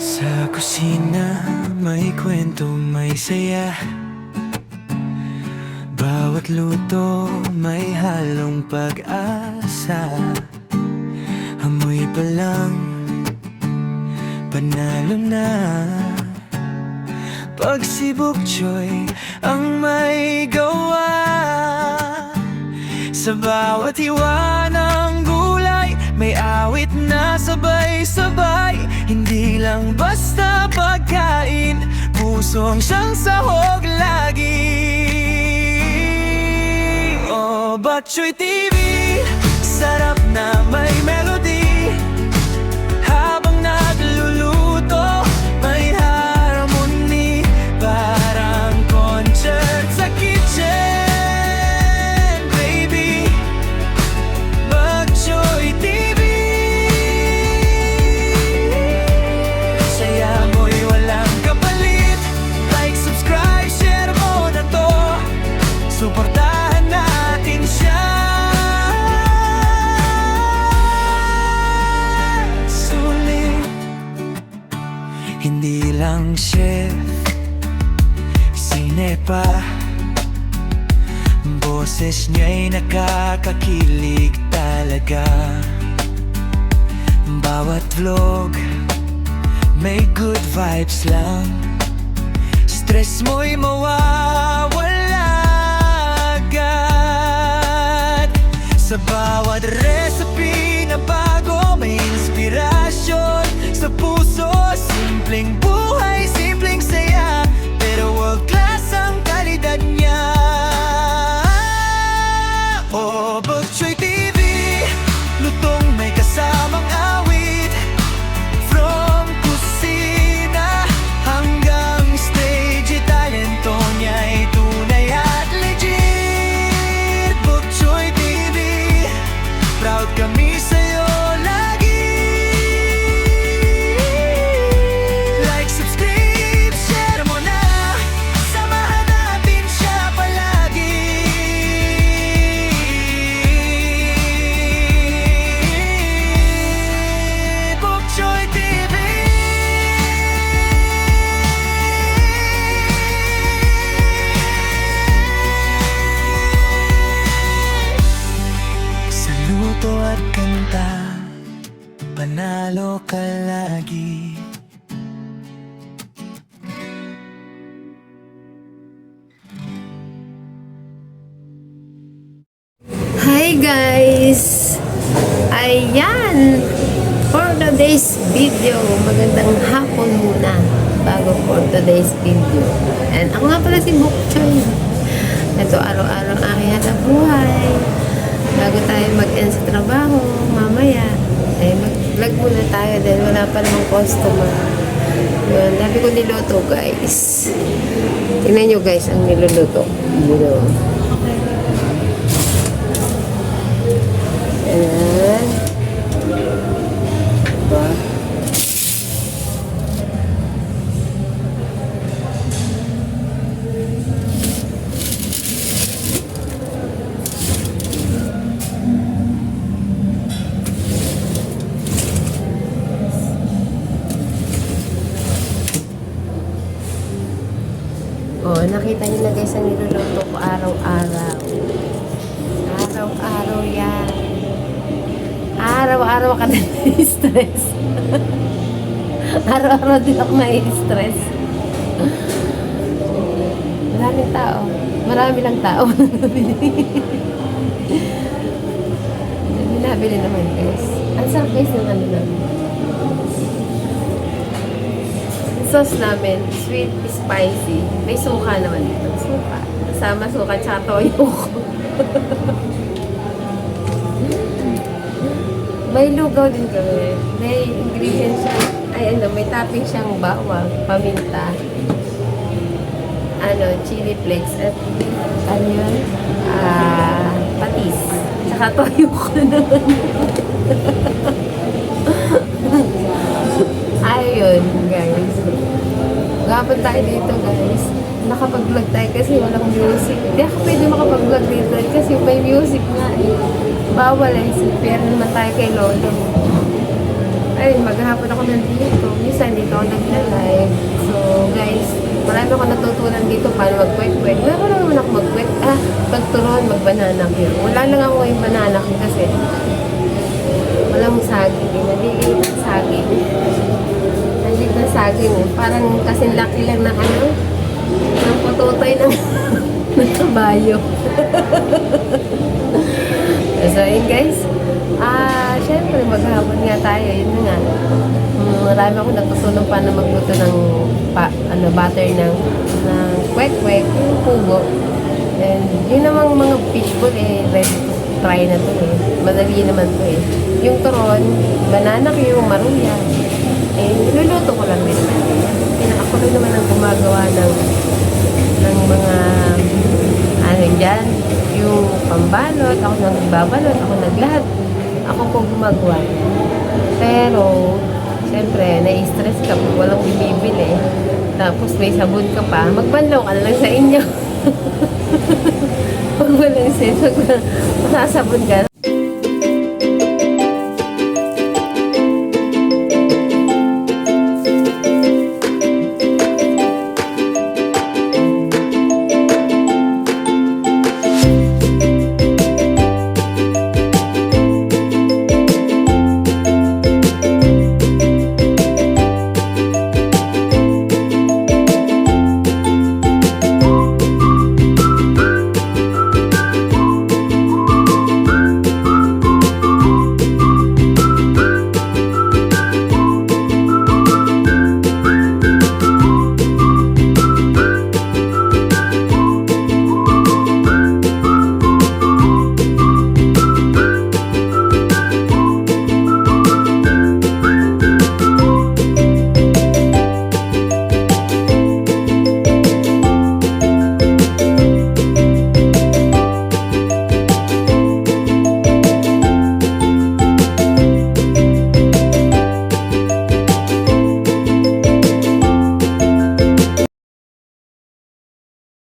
Sa kusina, may kwento, may saya. Bawat luto, may halong pag-asa. Amoy pa lang, panalo na. Pag si Bok Choy ang may gawa. Sa bawat hiwa ng gulay, may awit na sabay-sabay. Hindi lang basta pagkain, pusong siyang sahog lagi. Oh, Bok Choy TV, sarap na may melody. Habang nagluluto, may harmony. Parang concert sa kitchen, baby. Bok Choy TV, saya mo'y walang kapalit. Like, subscribe, share mo na to. Suportahan natin siya. Sulit, hindi lang chef, sine pa. Boses niya'y nakakakilig talaga. Bawat vlog, may good vibes lang. Stress mo'y mawawala agad. Sa bawat recipe na bago, may inspirasyon sa puso. Simpleng buhay, simpleng saya, pero world class ang kalidad niya. Oh, Bok Choy TV, lutong may kasamang awit. From kusina hanggang stage, talento niya'y tunay at legit. Bok Choy TV, proud kami sa'yo lagi. Like, subscribe, share mo na. Samahan natin siya palagi. Bok Choy TV. Sa luto at kanta, panalo ka lagi. Hi guys! Ayan! For today's video, magandang hapon muna bago for today's video. And ako nga pala si Bok Choy. Ito araw-araw ang aking hanap buhay. Bago tayo mag-end sa trabaho, mamaya, ay mag-vlog muna tayo dahil wala pa namang customer. Yun, dami ko niluto guys. Tingnan nyo guys ang niluluto. Ayan. Diba? Oh, nakita niyo na guys ang niluluto ko araw-araw. Araw-araw yan. Araw-araw ka na na-stress. Araw-araw din ako na-stress. Maraming tao. Marami lang tao. Nabili naman guys. Ang sarap guys ng ano namin. Sauce namin, sweet, spicy. May suka naman dito. Suka. Kasama suka, tsaka toyo ko. May lugaw din kami. May ingredients siya. Ay ano, may topping siyang bawang, paminta, ano, chili flakes, at ano yun? Patis. Nakatayo ka naman. Ayun, guys. Gapon tayo dito, guys. Nakapag-vlog tayo kasi walang music. Hindi ako pwede makapag-vlog dito kasi may music nga eh. Bawal eh. Pero naman tayo kay Lolo. Ay, maghapon ako nandito. Minsan dito ako nagla-live. So, guys, marami ako natutunan dito paano mag-kwek-kwek. Meron lang naman ako mag-kwek. Pagturon, mag-banana cue. Wala lang ako yung banana cue kasi walang saging. Nalilit ang saging. Nalilit ang saging. Parang kasing laki lang ng ano, ng pututoy ng ng kabayo. So, yun guys. Syempre, maghapon nga tayo. Yun nga. Marami ako natutunan paano magluto ng butter ng kwek-kwek, yung pugo. And yun namang mga fishball ready to try na to eh. Madali naman to eh. Yung turon, banana cue, maruya. Niluluto ko lang din naman. Ako rin naman ang gumagawa ng mga dyan. Yung pambalot, ako nagbabalot, ako naglahat. Ako po gumagawa. Pero, siyempre, nai-stress ka pag walang bibibili. Tapos may sabon ka pa, magbanlaw ka na lang sa inyo. Pag walang sense, masasabon ka.